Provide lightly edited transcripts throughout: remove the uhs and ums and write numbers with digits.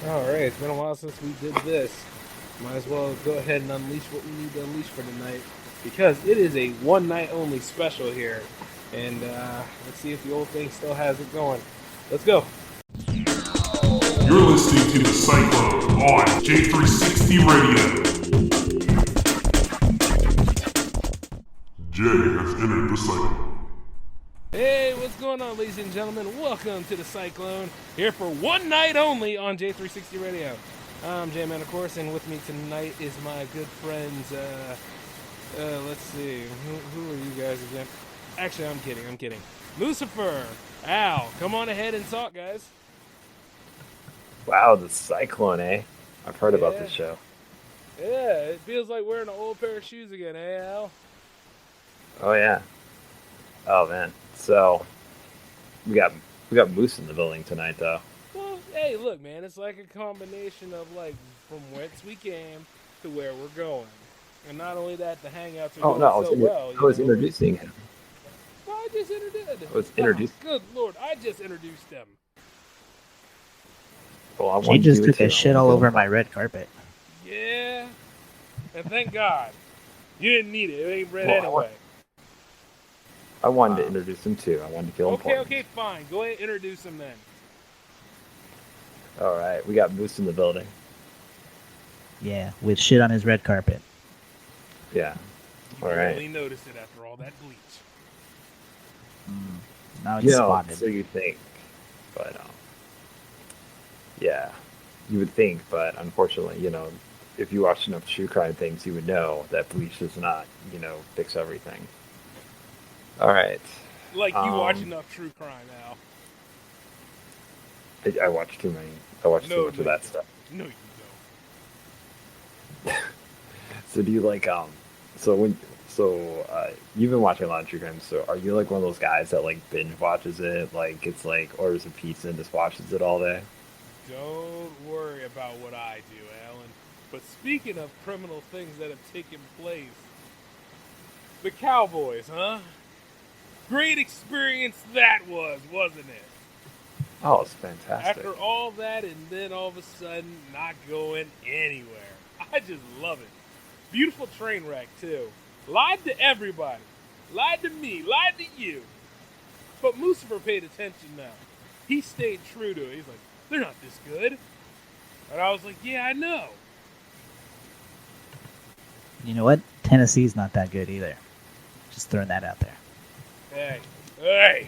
Alright, it's been a while since we did this. Might as well go ahead and unleash what we need to unleash for tonight. Because it is a one night only special here. And let's see if the old thing still has it going. Let's go. You're listening to the Cyclone on J360 Radio. Jay has entered the Cyclone. Hey, what's going on, ladies and gentlemen? Welcome to the Cyclone, here for one night only on J360 Radio. I'm J-Man, of course, and with me tonight is my good friends, let's see, who are you guys again? Actually, I'm kidding. Moosifer, Al, come on ahead and talk, guys. Wow, the Cyclone, eh? I've heard about this show. Yeah, it feels like wearing an old pair of shoes again, eh, Al? Oh yeah. Oh man. So we got Moose in the building tonight, though. Well, hey, look, man, it's like a combination of, like, from whence we came to where we're going. And not only that, the hangouts are Oh going no, so well. I was introducing him. Well, I just introduced. I was introduced. Oh, good Lord, I just introduced them. Well, He just took his shit all over my red carpet. Yeah, and thank God. You didn't need it. It ain't red anyway. I wanted to introduce him too. I wanted to feel important. Okay, fine. Go ahead and introduce him then. All right, we got Moose in the building. Yeah, with shit on his red carpet. Yeah. All You right. really noticed it after all that bleach. Now it's spotted. So you think, but yeah, you would think, but unfortunately, if you watch enough true crime things, you would know that bleach does not, fix everything. All right. Like you watch enough true crime, Al. I watch too many. I watch too much of that stuff. No, you don't. So do you like you've been watching a lot of true crime, so are you like one of those guys that like binge watches it, like it's like orders a pizza and just watches it all day? Don't worry about what I do, Alan. But speaking of criminal things that have taken place, the Cowboys, huh? Great experience that was, wasn't it? Oh, it's fantastic. After all that, and then all of a sudden, not going anywhere. I just love it. Beautiful train wreck, too. Lied to everybody. Lied to me. Lied to you. But Moosifer paid attention now. He stayed true to it. He's like, they're not this good. And I was like, yeah, I know. You know what? Tennessee's not that good either. Just throwing that out there. Hey!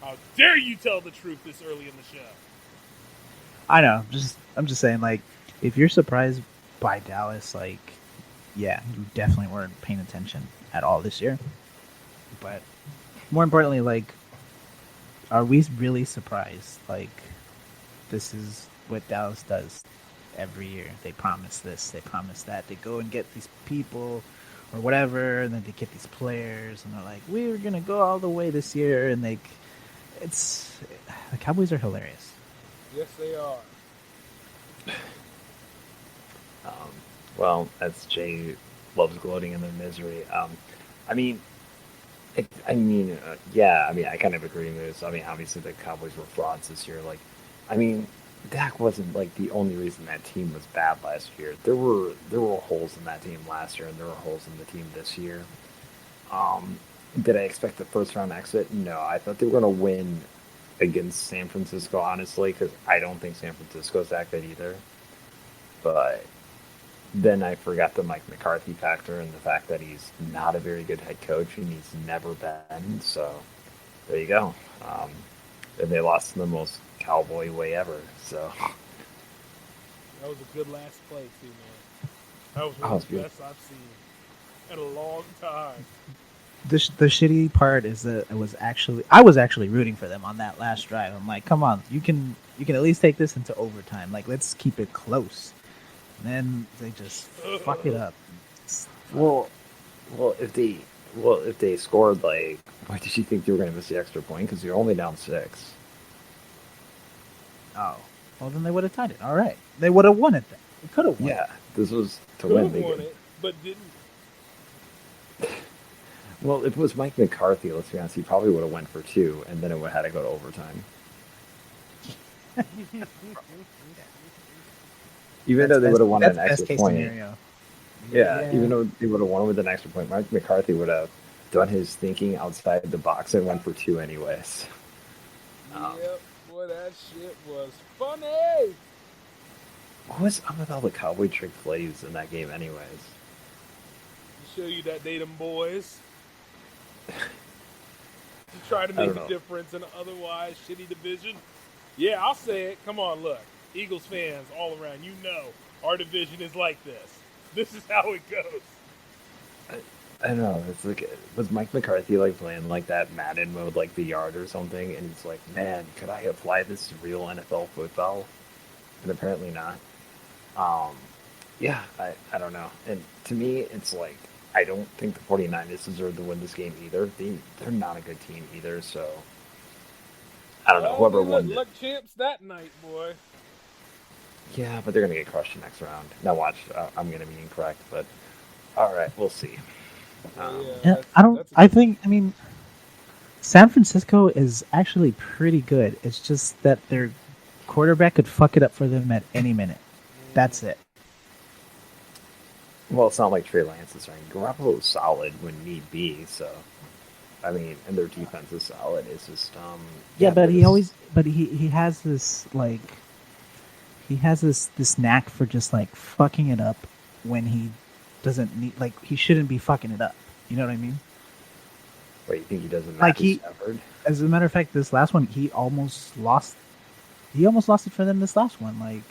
How dare you tell the truth this early in the show? I know. I'm just saying, like, if you're surprised by Dallas, like, yeah, you definitely weren't paying attention at all this year. But more importantly, like, are we really surprised? Like, this is what Dallas does every year. They promise this, they promise that. They go and get these people or whatever, and then they get these players, and they're like, we're going to go all the way this year. And the Cowboys are hilarious. Yes, they are. Well, as Jay loves gloating in their misery. Yeah. I kind of agree with this. I mean, obviously the Cowboys were frauds this year. Like, Dak wasn't like the only reason that team was bad last year. There were holes in that team last year, and there were holes in the team this year. Did I expect the first round exit? No, I thought they were going to win against San Francisco, honestly, because I don't think San Francisco's that good either. But then I forgot the Mike McCarthy factor and the fact that he's not a very good head coach and he's never been. So there you go. And they lost in the most cowboy way ever. So That was a good last play, too, man. That was one of the best I've seen in a long time. The shitty part is that I was actually rooting for them on that last drive. I'm like, come on, you can at least take this into overtime. Like, let's keep it close. And then they just fuck it up. Well, if they scored, like, why did you think you were going to miss the extra point? Because you're only down 6. Oh, well then they would have tied it. All right, they would have won it then. They could have won. Yeah, this was to Could win. have won it, but didn't. Well, if it was Mike McCarthy, let's be honest, he probably would have went for 2, and then it would have had to go to overtime. Even though they would have won That's an extra best case point. scenario. Yeah, even though they would have won with an extra point, Mike McCarthy would have done his thinking outside the box and went for 2 anyways. Yep, boy, that shit was funny. What was up with all the cowboy trick plays in that game anyways? To show you that they them boys. To try to I make don't a know. difference in an otherwise shitty division. Yeah, I'll say it. Come on, look. Eagles fans all around, you know our division is like this. This is how it goes. I don't know. It's like, was Mike McCarthy like playing like that Madden mode, like the yard or something? And he's like, man, could I apply this to real NFL football? And apparently not. Yeah, I don't know. And to me, it's like, I don't think the 49ers deserve to win this game either. They're not a good team either, so I don't know. Whoever won it. Look champs that night, boy. Yeah, but they're going to get crushed next round. Now watch, I'm going to be incorrect, but all right, we'll see. Yeah, I mean, San Francisco is actually pretty good. It's just that their quarterback could fuck it up for them at any minute. That's it. Well, it's not like Trey Lance is saying Garoppolo is solid when need be, so I mean, and their defense is solid. It's just yeah, but he has this like he has this knack for just like fucking it up when he doesn't need, like, he shouldn't be fucking it up. You know what I mean? Wait, you think he doesn't Like match Stafford? As a matter of fact, this last one he almost lost. He almost lost it for them this last one. Like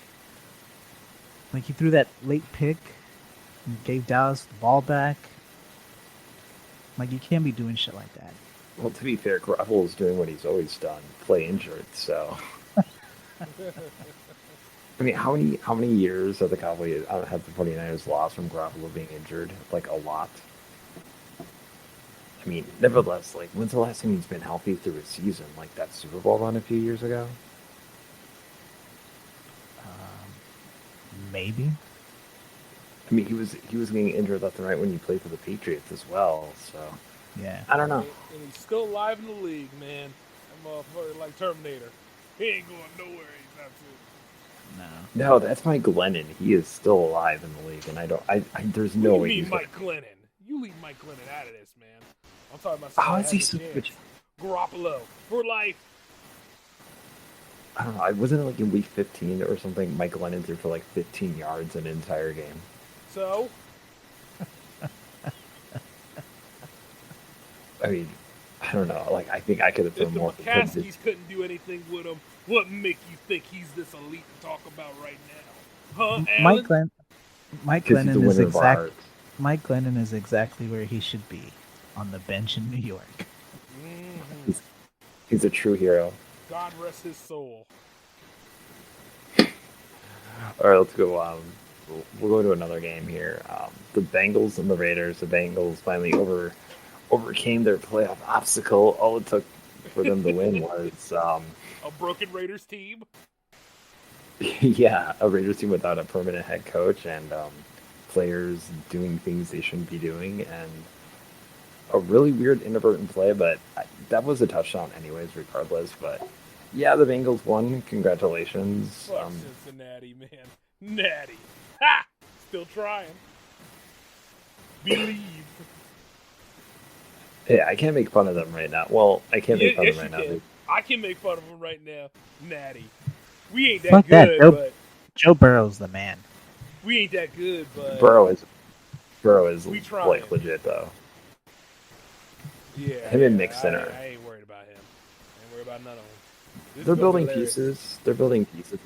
he threw that late pick and gave Dallas the ball back. Like, you can't be doing shit like that. Well, to be fair, Garoppolo's doing what he's always done, play injured. So, I mean, how many years have the Cowboys have the 49ers lost from Garoppolo being injured? Like, a lot. I mean, nevertheless, like, when's the last time he's been healthy through a season? Like that Super Bowl run a few years ago? Maybe. I mean, he was getting injured left and right when he played for the Patriots as well. So, Yeah. I don't know. And he's still alive in the league, man. That motherfucker like Terminator. He ain't going nowhere anytime soon. No. No, that's Mike Glennon. He is still alive in the league, and there's no What way do you he's mean gonna- Mike Glennon? You leave Mike Glennon out of this, man. I'm talking about How somebody is he has a so chance. Garoppolo for life. I don't know. I wasn't it like in week 15 or something. Mike Glennon threw for like 15 yards an entire game. So I mean, I don't know. Like, I think I could have if thrown the more. McCaskies couldn't do anything with him, what make you think he's this elite to talk about right now? Huh, Alan? Mike Because he's the Glennon is winner of our hearts. Mike Glennon is exactly where he should be, on the bench in New York. Mm-hmm. He's a true hero. God rest his soul. All right, let's go. We'll go to another game here. The Bengals and the Raiders. The Bengals finally overcame their playoff obstacle. All it took for them to win was, A broken Raiders team. yeah, a Raiders team without a permanent head coach and players doing things they shouldn't be doing, and a really weird inadvertent play, but that was a touchdown anyways, regardless. But yeah, the Bengals won. Congratulations. Fuck Cincinnati, man. Natty. Ha! Still trying. Believe. Yeah, I can't make fun of them right now. Well, I can't make fun of Yes, them you right now. can. I can make fun of him right now. Natty. We ain't that Fuck that, good, Joe. but Joe Burrow's the man. we ain't that good, but Burrow is We trying. like legit though. yeah, him and yeah, Nick Sinner. I ain't worried about him. I ain't worried about none of them. This They're is building hilarious. pieces. They're building pieces.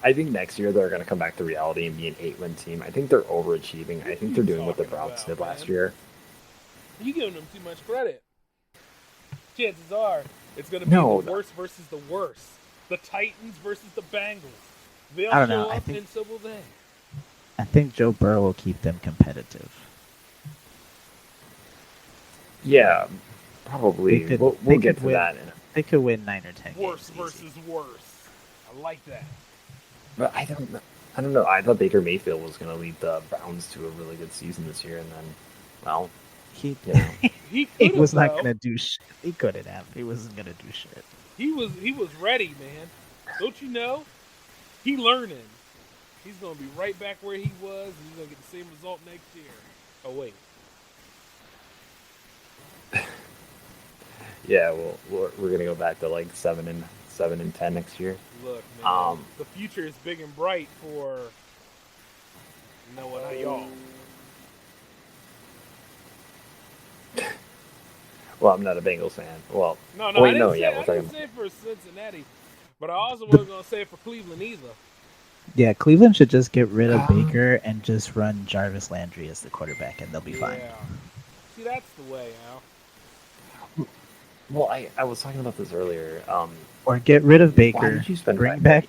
I think next year they're going to come back to reality and be an 8-win team. I think they're overachieving. I think they're doing what the talking Browns about, did last man? year. You giving them too much credit. Chances are it's going to be No, the worst versus the worst. The Titans versus the Bengals. They'll I don't show know, I up, think- and so will they. I think Joe Burrow will keep them competitive. Yeah, probably. They could- we'll they get could to win. that. They could win 9 or 10 Worse games. easy. versus worse. I like that. But I don't know. I thought Baker Mayfield was going to lead the Browns to a really good season this year, and then, well, He, you know. He he could've, was not though. going to do shit. He couldn't have. He wasn't going to do shit. He was ready, man. Don't you know? He learning. He's gonna be right back where he was, and he's gonna get the same result next year. Oh wait. Yeah, well, we're gonna go back to like 7-10 next year. Look, man, the future is big and bright for Noah, not y'all. Well, I'm not a Bengals fan. Well, No, wait, I didn't no, say, yeah, I we're didn't talking. say it for Cincinnati, but I also wasn't gonna say it for Cleveland either. Yeah, Cleveland should just get rid of Baker and just run Jarvis Landry as the quarterback, and they'll be fine. Yeah. See, that's the way, Al. Well, I was talking about this earlier. Or get rid of Why Baker, did you spend bring that back,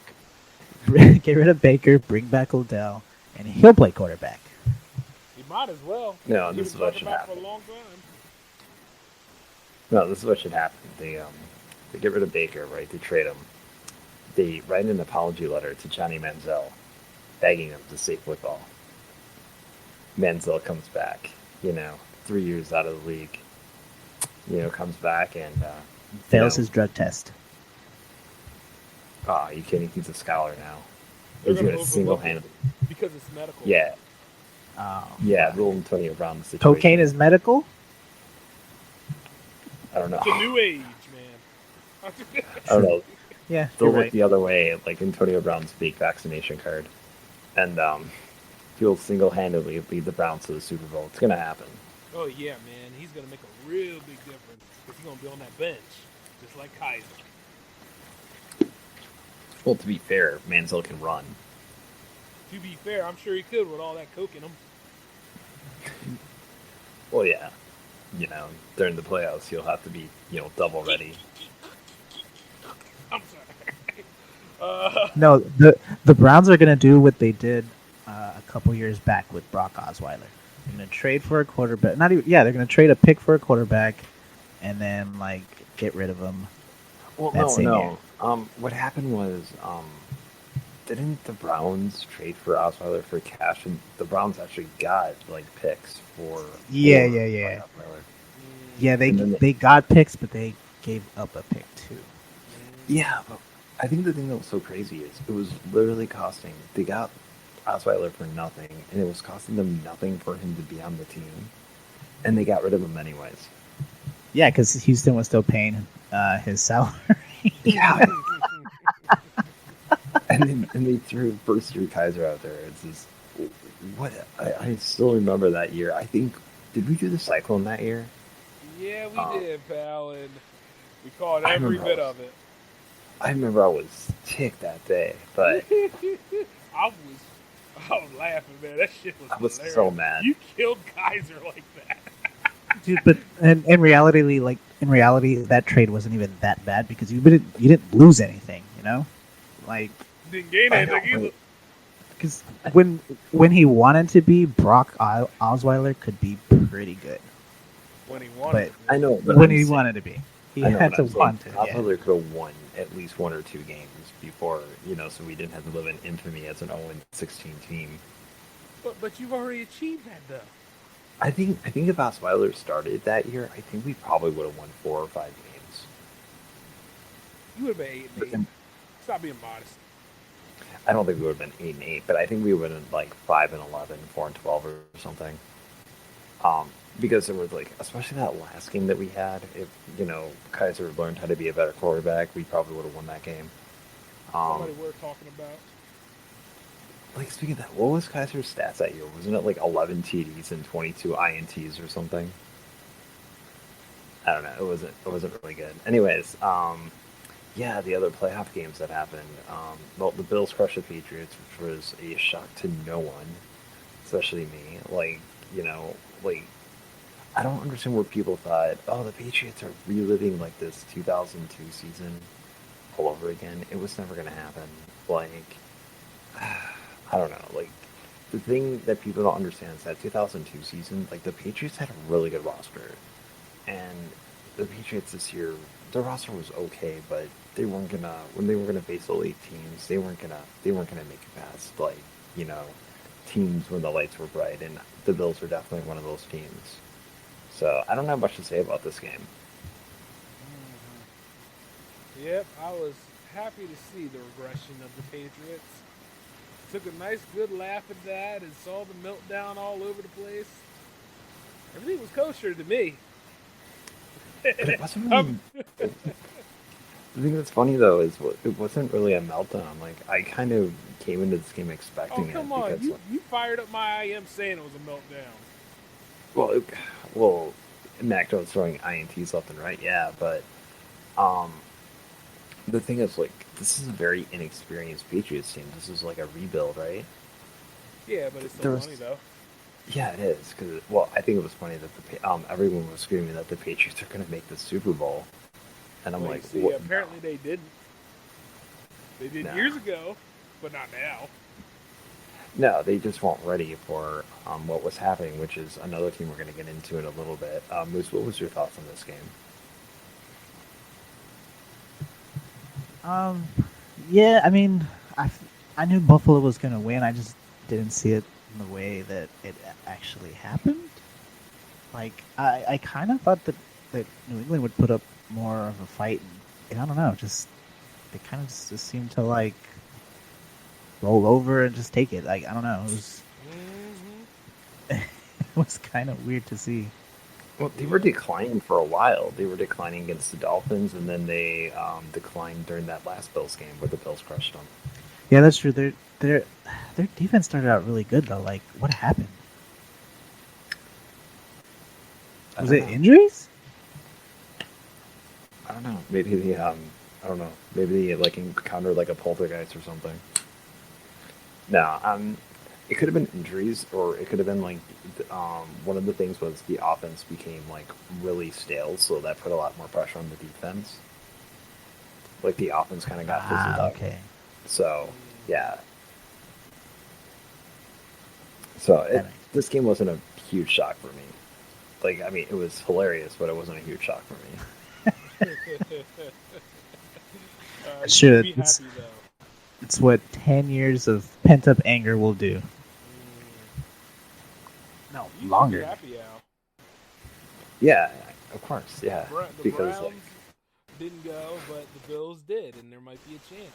get rid of Baker, bring back Odell, and he'll play quarterback. You might as well. No, He's this is been what talking should about happen. for a long time. No, this is what should happen. They get rid of Baker, right? They trade him. They write an apology letter to Johnny Manziel, begging him to stay football. Manziel comes back, 3 years out of the league. Comes back and Fails his drug test. Oh, you kidding? He's a scholar now. They're He's gonna gonna overlook single-handedly. it because it's medical. Yeah, Yeah, rule Antonio Brown situation. cocaine is medical. I don't know. It's a new age, man. I don't know. Yeah, They'll you're look right. the other way, like Antonio Brown's fake vaccination card, and he'll single-handedly lead the Browns to the Super Bowl. It's gonna happen. Oh yeah, man. He's gonna make a real big difference because he's gonna be on that bench, just like Kaiser. Well, to be fair, Manziel can run. To be fair, I'm sure he could with all that coke in him. Well, yeah. During the playoffs, you'll have to be, double ready. I'm sorry. No, the Browns are gonna do what they did a couple years back with Brock Osweiler. They're gonna trade for a quarterback. Not even. Yeah, they're gonna trade a pick for a quarterback, and then get rid of him. Well, that same year. What happened was, didn't the Browns trade for Osweiler for cash? And the Browns actually got picks for. Yeah. Osweiler. Yeah, And then they got picks, but they gave up a pick too. Yeah, but I think the thing that was so crazy is it was literally costing. They got Osweiler for nothing, and it was costing them nothing for him to be on the team, and they got rid of him anyways. Yeah, because Houston was still paying his salary. Yeah. and they threw first-year Kaiser out there. It's just what I still remember that year. I think did we do the Cyclone that year? Yeah, we did, pal, and we caught every bit of it. I remember I was ticked that day, but I was laughing, man. That shit was. I was hilarious. so mad. You killed Kaiser like that. Dude, but in reality, that trade wasn't even that bad because you didn't lose anything, Didn't gain anything either. Because when he wanted to be, Brock Osweiler could be pretty good. When he wanted. But I know, but when I'm he saying- wanted to be, he I know, had but to I'm saying want to. Yeah. Osweiler could have won at least 1 or 2 games before, so we didn't have to live in infamy as an 0-16 team. But you've already achieved that though. I think if Osweiler started that year, I think we probably would have won 4 or 5 games. You would have been 8-8. Stop being modest. I don't think we would have been 8-8, but I think we would have been 5-11, 4-12 or something. Because it was especially that last game that we had. If Kaiser learned how to be a better quarterback, we probably would have won that game. Somebody we're talking about. Speaking of that, what was Kaiser's stats that year? Wasn't it 11 TDs and 22 INTs or something? I don't know. It wasn't really good. Anyways, yeah, the other playoff games that happened. Well, the Bills crushed the Patriots, which was a shock to no one, especially me. I don't understand where people thought, oh, the Patriots are reliving this 2002 season all over again. It was never going to happen. I don't know. The thing that people don't understand is that 2002 season, the Patriots had a really good roster, and the Patriots this year, their roster was okay, but they weren't gonna when they were gonna face elite teams, they weren't gonna make it past teams when the lights were bright, and the Bills were definitely one of those teams. So I don't have much to say about this game. Yep, I was happy to see the regression of the Patriots. Took a nice, good laugh at that and saw the meltdown all over the place. Everything was kosher to me. But it wasn't really. The thing that's funny though is it wasn't really a meltdown. Like I kind of came into this game Oh, expecting come it on. because, You fired up my IM saying it was a meltdown. well, well, Mac Jones throwing ints left and right, yeah. But um, the thing is, like, this is a very inexperienced Patriots team. This is like a rebuild, right? Yeah, but it's There still was- funny, though. Yeah, it is. Because, well, I think it was funny that everyone was screaming that the Patriots are going to make the Super Bowl, and I'm Well, like, you see, what? apparently they didn't. They did No. years ago, but not now. No, they just weren't ready for what was happening, which is another team we're going to get into in a little bit. Moose, what was your thoughts on this game? Yeah, I mean, I knew Buffalo was gonna win. I just didn't see it in the way that it actually happened. Like, I kind of thought that New England would put up more of a fight, and I don't know, just they kind of just seemed to like roll over and just take it. Like, I don't know, it was Mm-hmm. it was kind of weird to see. Well, they were declining for a while. They were declining against the Dolphins, and then they declined during that last Bills game where the Bills crushed them. Yeah, that's true. Their defense started out really good though. Like, what happened? I Was don't it know. injuries? I don't know. Maybe the I don't know. Maybe they like encountered like a poltergeist or something. No, it could have been injuries, or it could have been like one of the things was the offense became like really stale, so that put a lot more pressure on the defense. Like the offense kind of got fizzled out. Okay. So yeah. So this game wasn't a huge shock for me. Like, I mean, it was hilarious, but it wasn't a huge shock for me. You Sure, should be it's- happy, though. It's what 10 years of pent up anger will do. No, You should longer. be happy, Al. Yeah, of course, yeah. The Because Browns like, didn't go, but the Bills did, and there might be a chance.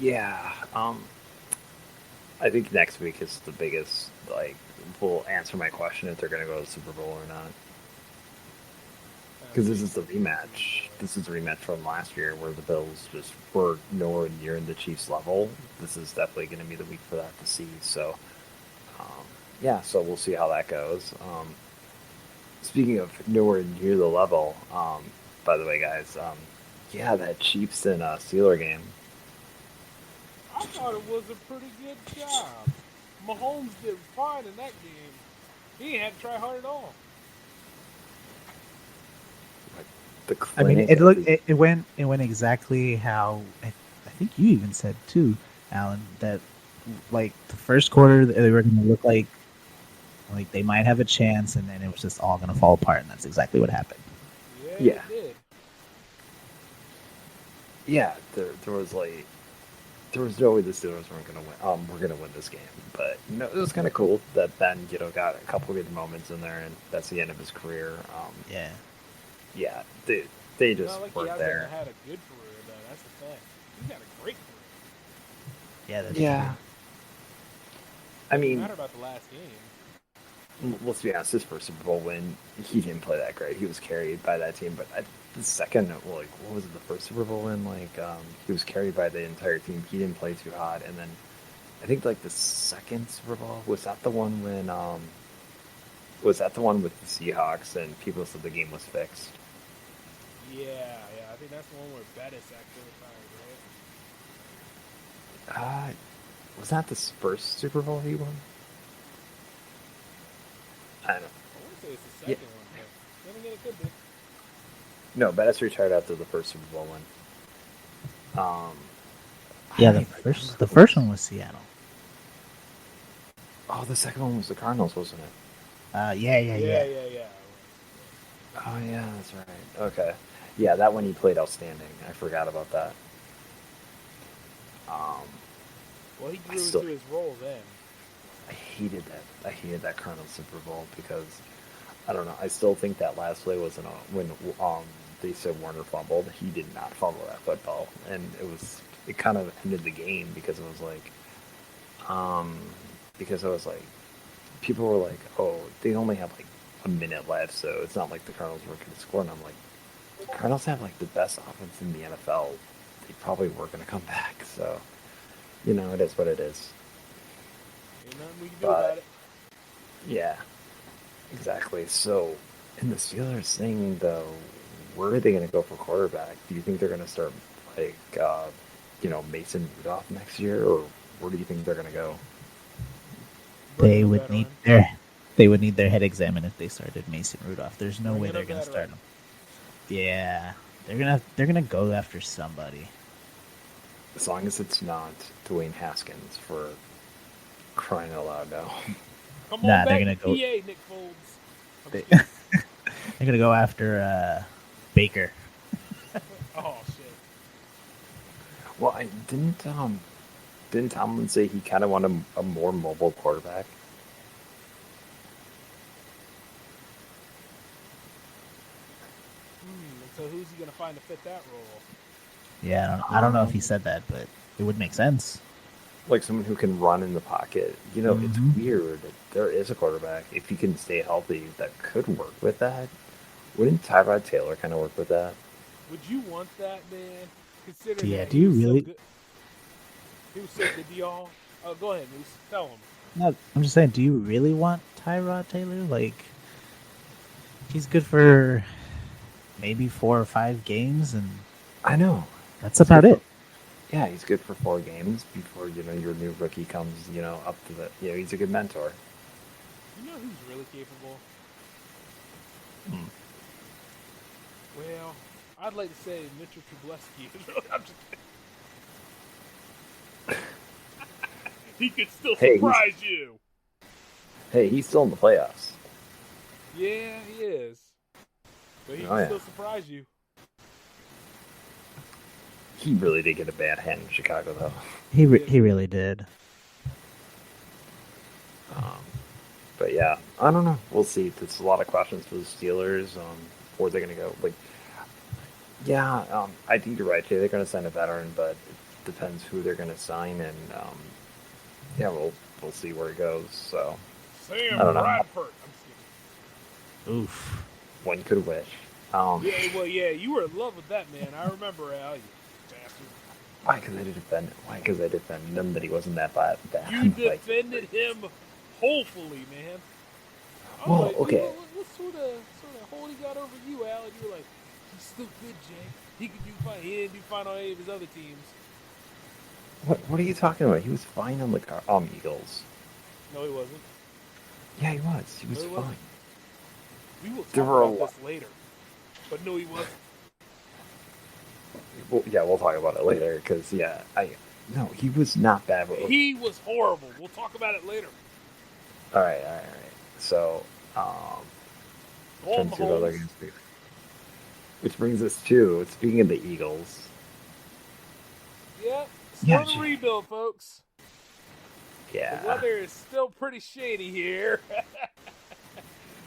yeah, I think next week is the biggest. Like, will answer my question if they're going to go to the Super Bowl or not. Because this is the rematch. This is a rematch from last year where the Bills just were nowhere near in the Chiefs' level. This is definitely going to be the week for that to see. So, yeah, so we'll see how that goes. Speaking of nowhere near the level, by the way, guys, yeah, that Chiefs and Steeler game. I thought it was a pretty good job. Mahomes did fine in that game. He didn't have to try hard at all. The I mean, clinic it went exactly how I think you even said too, Alan, that like the first quarter they were going to look like they might have a chance, and then it was just all going to fall apart, and that's exactly what happened. Yeah. It did. Yeah, there was like there was no way the Steelers weren't gonna win. We're gonna win this game, but you know it was kind of cool that Ben got a couple good moments in there, and that's the end of his career. Yeah. Yeah, they just Not like he weren't hasn't there. had a good career, though. That's the fact. He's had a great career. Yeah. That's Yeah, true. I It mean, matter about the last game. let's be honest. His first Super Bowl win, he didn't play that great. He was carried by that team, but the second, like, what was it? The first Super Bowl win, like, he was carried by the entire team. He didn't play too hot, and then I think like the second Super Bowl was that the one when was that the one with the Seahawks and people said the game was fixed. Yeah. I think that's the one where Bettis actually retired, right? Was that the first Super Bowl he won? I don't know. I want to say it's the second one, but then again, it could be. No, Bettis retired after the first Super Bowl win. Yeah, I the don't first remember the who first was- one was Seattle. Oh, the second one was the Cardinals, wasn't it? Yeah. Oh yeah, that's right. Okay, yeah, that one he played outstanding. I forgot about that. Well, he I grew still- into his role then. I hated that. I hated that Cardinals Super Bowl because I don't know. I still think that last play was when they said Warner fumbled. He did not fumble that football, and it kind of ended the game because it was like, people were like, oh, they only have like a minute left, so it's not like the Cardinals were going to score. And I'm like, the Cardinals have like the best offense in the NFL. They probably were going to come back. So, it is what it is. Ain't nothing we can do about it. Yeah, exactly. So, in the Steelers thing, though, where are they going to go for quarterback? Do you think they're going to start like, Mason Rudolph next year, or where do you think they're going to go? They would need their head examined if they started Mason Rudolph. There's no way they're going to start him. Yeah, they're gonna go after somebody. As long as it's not Dwayne Haskins, for crying out loud now. Come on back, they're gonna go. PA, Nick Foles. They're gonna go after Baker. Oh shit. Well, didn't Tomlin say he kind of wanted a more mobile quarterback? So who's he gonna find to fit that role? Yeah, I don't know if he said that, but it would make sense. Like someone who can run in the pocket. It's weird. There is a quarterback, if he can stay healthy, that could work with that. Wouldn't Tyrod Taylor kind of work with that? Would you want that, man? Considering Yeah, that do you really? So he was so good to y'all. Oh, go ahead, Moose. Tell him. No, I'm just saying, do you really want Tyrod Taylor? Like, he's good for maybe 4 or 5 games, and I know. That's about it. Yeah, he's good for 4 games before, your new rookie comes, up to the... he's a good mentor. You know who's really capable? Well, I'd like to say Mitchell Trubisky is really... I'm just kidding. He could still surprise you. Hey, he's still in the playoffs. Yeah, he is. But he can still surprise you. He really did get a bad hand in Chicago, though. He really did. But yeah, I don't know. We'll see. There's a lot of questions for the Steelers. Where they're going to go. I think you're right, Jay. They're going to sign a veteran, but it depends who they're going to sign, and we'll see where it goes. So Sam Bradford. I'm just kidding. Oof. One could wish. You were in love with that man. I remember, Al. You bastard. Why? Because I defended him that he wasn't that bad. You defended him hopefully, man. Okay. What sort of hold he got over you, Al? And you were like, he's still good, Jay. He could do fine. He didn't do fine on any of his other teams. What are you talking about? He was fine on the Eagles. No, he wasn't. Yeah, he was. He was fine. Wasn't. We will talk about this later. But no, he wasn't. Well, yeah, we'll talk about it later, because, no, he was not bad. He was horrible. We'll talk about it later. All right. So, which brings us to, speaking of the Eagles. Yep. Still a rebuild, folks. Yeah. The weather is still pretty shady here.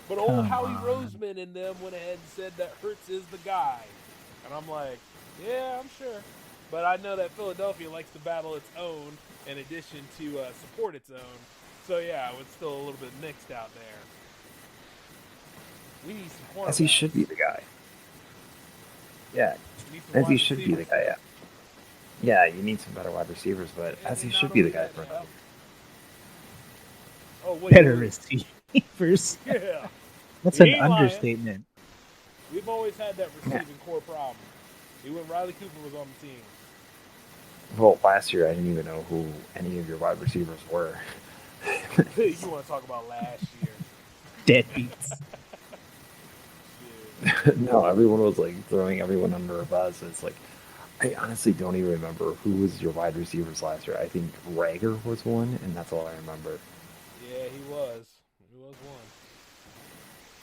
But old Howie Roseman and them went ahead and said that Hurts is the guy. And I'm like, yeah, I'm sure. But I know that Philadelphia likes to battle its own in addition to support its own. So, yeah, it's still a little bit mixed out there. We need some cornerbacks. As he should be the guy. Yeah, as he should be the guy, yeah. Yeah, you need some better wide receivers, but as he should be the guy for him. Better receivers. Yeah. That's an understatement. We've always had that receiving core problem. Even when Riley Cooper was on the team. Well, last year I didn't even know who any of your wide receivers were. You want to talk about last year? Deadbeats. No, everyone was like throwing everyone under a bus. It's like, I honestly don't even remember who was your wide receivers last year. I think Rager was one, and that's all I remember. Yeah, he was. He was one.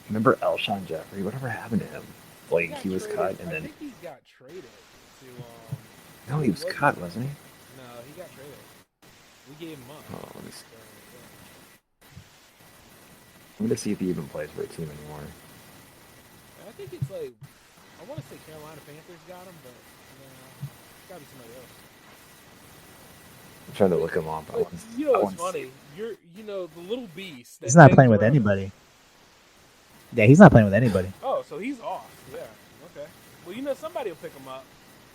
Remember Alshon Jeffrey? Whatever happened to him? Like, he was cut, and then... I think he got traded to... No, he was cut, wasn't he? No, he got traded. We gave him up. Oh, let me see. I'm going to see if he even plays for a team anymore. I think it's like I want to say Carolina Panthers got him, but it's got to be somebody else. I'm trying to look him up. But you know what's funny? The little beast. He's not playing with anybody. Yeah, he's not playing with anybody. Oh, so he's off. Yeah. Okay. Well, somebody will pick him up.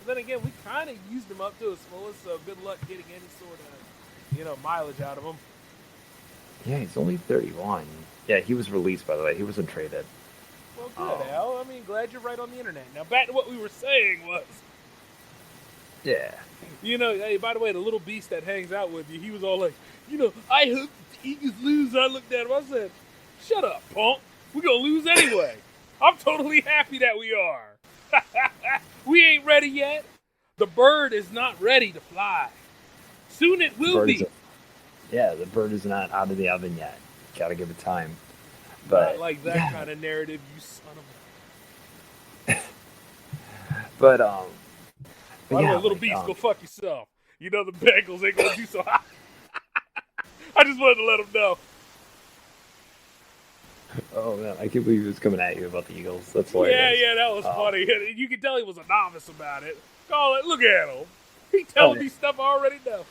But then again, we kind of used him up to his fullest, so good luck getting any sort of, mileage out of him. Yeah, he's only 31. Yeah, he was released, by the way. He wasn't traded. Well, good, Al. I mean, glad you're right on the internet. Now, back to what we were saying was... Yeah. Hey, by the way, the little beast that hangs out with you, he was all like, I hope the Eagles lose. I looked at him, I said, shut up, punk. We're going to lose anyway. I'm totally happy that we are. We ain't ready yet. The bird is not ready to fly. Soon it will be. The bird is not out of the oven yet. Gotta give it time. But not like that kind of narrative, you son of a... But, by the way, little beast, go fuck yourself. The Bengals ain't gonna do so hot. I just wanted to let them know. Oh man, I can't believe he was coming at you about the Eagles. That's hilarious. Yeah, that was funny. You could tell he was a novice about it. Look at him. He telling me stuff I already know.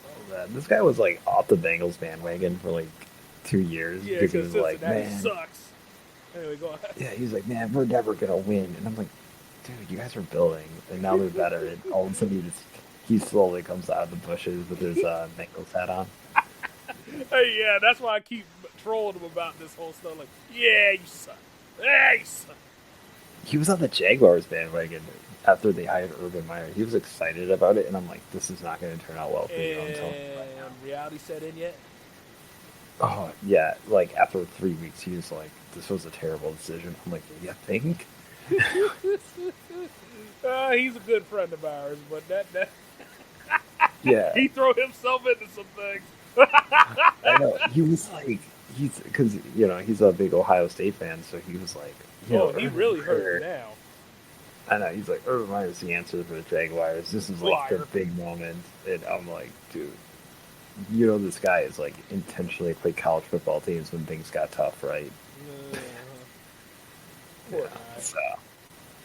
Oh man, this guy was like off the Bengals bandwagon for like 2 years. Yeah, because he was like, man, sucks. Anyway, go ahead. Yeah, he's like, man, we're never gonna win, and I'm like, dude, you guys are building, and now they're better. And all of a sudden, he slowly comes out of the bushes with his Bengals hat on. Hey, yeah, that's why I keep trolling him about this whole stuff. Like, yeah, you suck. Yeah, you suck. He was on the Jaguars bandwagon after they hired Urban Meyer. He was excited about it, and I'm like, this is not going to turn out well for you. I'm telling you right now. Reality set in yet? Oh, yeah. Like, after 3 weeks, he was like, this was a terrible decision. I'm like, you think? He's a good friend of ours, but that yeah. He threw himself into some things. I know. He was like, because, he's a big Ohio State fan, so he was like, he really hurt now. I know. He's like, Urban Meyer's the answer for the Jaguars. This is like the big moment. And I'm like, dude, this guy is like intentionally played college football teams when things got tough, right? Poor guy. So.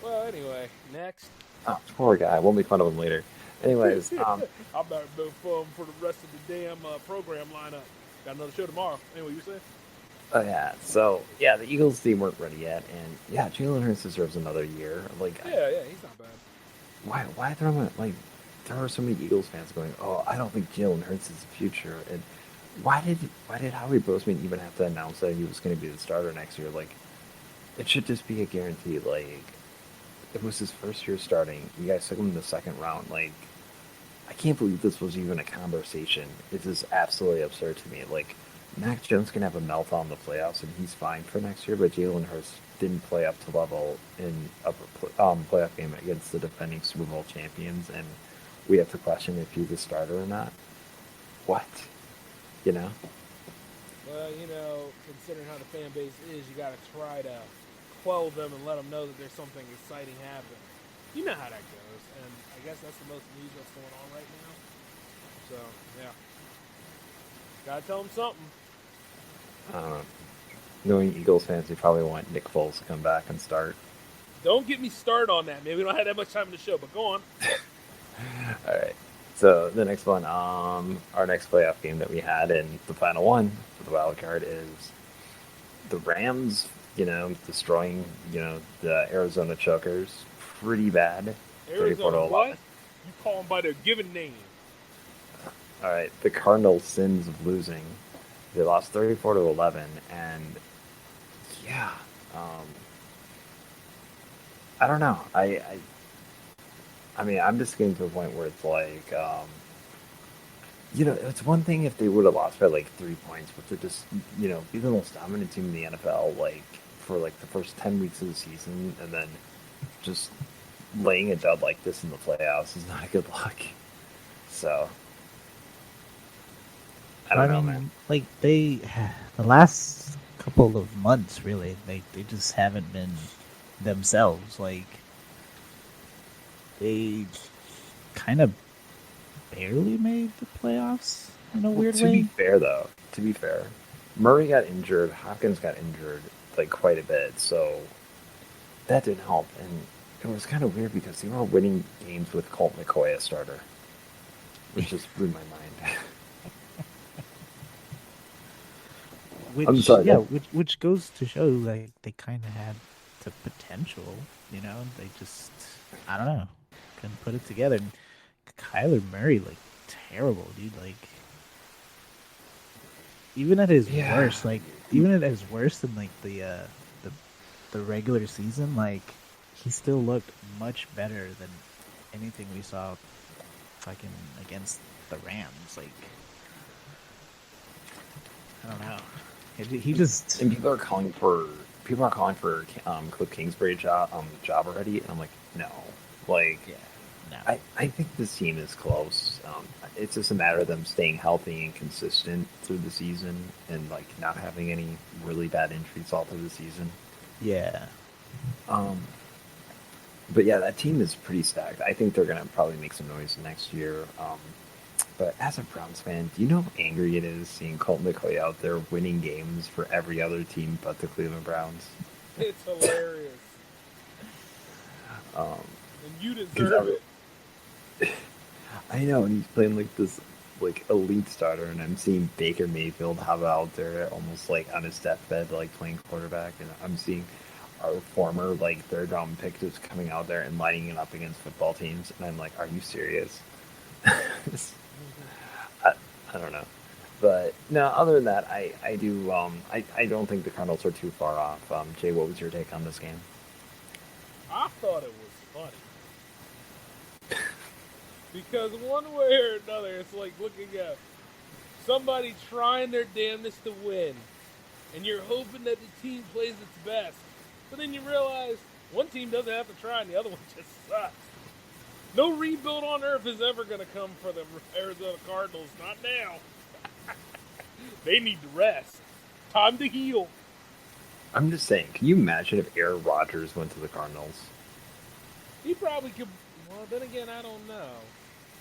Well, anyway, next. Oh, poor guy. We'll make fun of him later. Anyways, I'm about to move fun for the rest of the damn program lineup. Got another show tomorrow. Anyway, you saying? Oh yeah. So yeah, the Eagles team weren't ready yet, and yeah, Jalen Hurts deserves another year. Like, yeah, he's not bad. Why throw him? Like, there are so many Eagles fans going, "Oh, I don't think Jalen Hurts is the future." And why did Howie Bozeman even have to announce that he was going to be the starter next year? Like, it should just be a guarantee. Like, it was his first year starting. You guys took him in the second round. Like, I can't believe this was even a conversation. It is absolutely absurd to me. Like, Mac Jones can have a meltdown in the playoffs, and he's fine for next year, but Jalen Hurts didn't play up to level in upper playoff game against the defending Super Bowl champions, and we have to question if he's a starter or not. What? Well, considering how the fan base is, you got to try to quell them and let them know that there's something exciting happening. You know how that goes, and I guess that's the most news that's going on right now. So, yeah. Gotta tell them something. Knowing Eagles fans, they probably want Nick Foles to come back and start. Don't get me started on that, man. We don't have that much time in the show, but go on. All right. So the next one, our next playoff game that we had, and the final one for the wild card is the Rams, destroying, the Arizona Chokers pretty bad. Arizona what? You call them by their given name. All right, the Cardinals' sins of losing. They lost 34-11, and yeah, I don't know. I mean, I'm just getting to a point where it's like, it's one thing if they would have lost by like 3 points, but they're just, be the most dominant team in the NFL, like for like the first 10 weeks of the season, and then just laying a dud like this in the playoffs is not a good look. So. I don't know, man. Like, the last couple of months, really, they just haven't been themselves. Like, they kind of barely made the playoffs in a weird way. To be fair, Murray got injured, Hopkins got injured, like quite a bit, so that didn't help. And it was kind of weird because they were winning games with Colt McCoy as starter, which just blew my mind. I'm sorry. Yeah, which goes to show like they kind of had the potential, you know. They just I don't know, couldn't put it together. And Kyler Murray, like terrible, dude. Like even at his Yeah. worst, like even at his worst in like the regular season, like he still looked much better than anything we saw fucking against the Rams. Like I don't know. He just And people are calling for Cliff Kingsbury's job already, and I'm like, no. Like, yeah, no. I think this team is close. It's just a matter of them staying healthy and consistent through the season, and like not having any really bad injuries all through the season. Yeah. But yeah, that team is pretty stacked. I think they're gonna probably make some noise next year. But as a Browns fan, do you know how angry it is seeing Colt McCoy out there winning games for every other team but the Cleveland Browns? It's hilarious. And you 'Cause deserve it. I know, and he's playing like this like elite starter, and I'm seeing Baker Mayfield have out there almost like on his deathbed, like playing quarterback, and I'm seeing our former like third round pick just coming out there and lining it up against football teams, and I'm like, are you serious? I don't know. But no, other than that, I do I don't think the Cardinals are too far off. Jay, what was your take on this game? I thought it was funny. Because one way or another, it's like looking at somebody trying their damnedest to win, and you're hoping that the team plays its best. But then you realize one team doesn't have to try, and the other one just sucks. No rebuild on earth is ever going to come for the Arizona Cardinals. Not now. They need to rest. Time to heal. I'm just saying, can you imagine if Aaron Rodgers went to the Cardinals? He probably could. Well, then again, I don't know.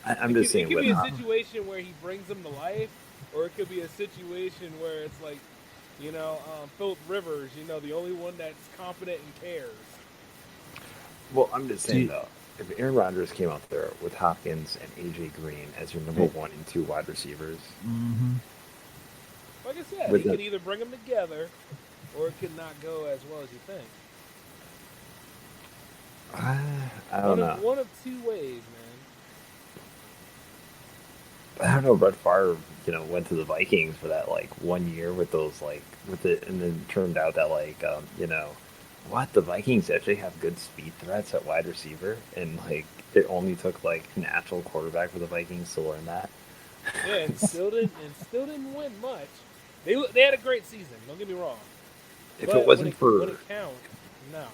I'm just saying, it could be a with, situation where he brings them to life, or it could be a situation where it's like, Philip Rivers, the only one that's competent and cares. well, I'm just saying though, if Aaron Rodgers came out there with Hopkins and AJ Green as your number 1 and 2 wide receivers, Like I said, With he the- could either bring them together, or it could not go as well as you think. I don't know. One of two ways, man. I don't know. Brett Favre, went to the Vikings for that like 1 year with those and then turned out that what, the Vikings actually have good speed threats at wide receiver, and like it only took like an actual quarterback for the Vikings to learn that. Yeah, and still didn't win much. They had a great season. Don't get me wrong. If But it wasn't for when it counts, no.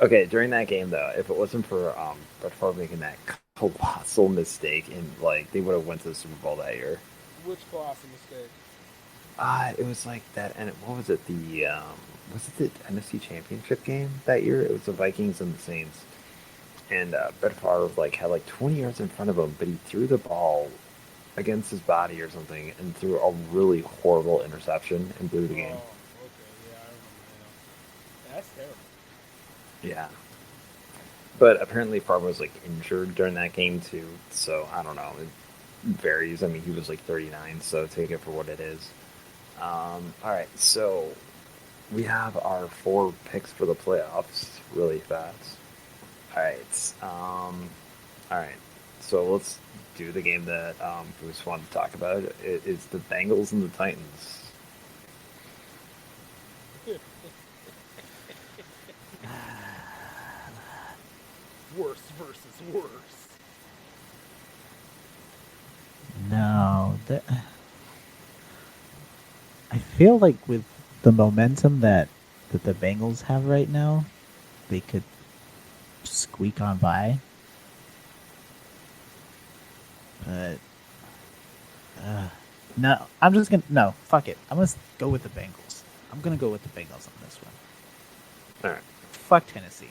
okay, during that game though, if it wasn't for Brett Favre making that colossal mistake, and like they would have went to the Super Bowl that year. Which colossal mistake? It was like that, and what was it? Was it the NFC Championship game that year? It was the Vikings and the Saints, and Brett Favre had like 20 yards in front of him, but he threw the ball against his body or something, and threw a really horrible interception and blew the game. Oh, okay, yeah, I remember now. That's terrible. Yeah, but apparently Favre was like injured during that game too, so I don't know. It varies. I mean, he was like 39, so take it for what it is. All right, so we have our 4 picks for the playoffs really fast. All right. So let's do the game that Bruce wanted to talk about. It's the Bengals and the Titans. Worse versus worse. No, I feel like with the momentum that the Bengals have right now, they could squeak on by. But no, I'm just gonna no. Fuck it. I'm gonna go with the Bengals. I'm gonna go with the Bengals on this one. All right. Fuck Tennessee.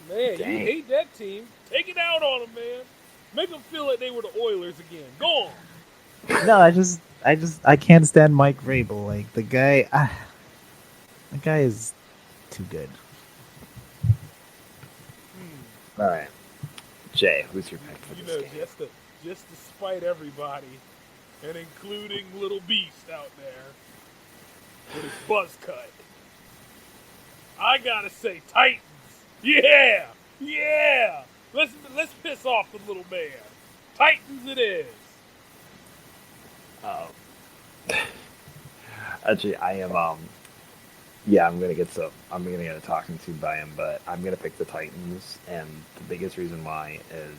Man, Dang. you hate that team. Take it out on them, man. Make them feel like they were the Oilers again. Go on. No, I can't stand Mike Vrabel. Like the guy, That guy is too good. All right, Jay, who's your pick for You this know, game? just to spite everybody, and including Little Beast out there with his buzz cut. I gotta say, Titans. Yeah, yeah. Let's piss off the little man. Titans it is. Actually, I am. Yeah, I'm gonna get a talking to by him, but I'm gonna pick the Titans, and the biggest reason why is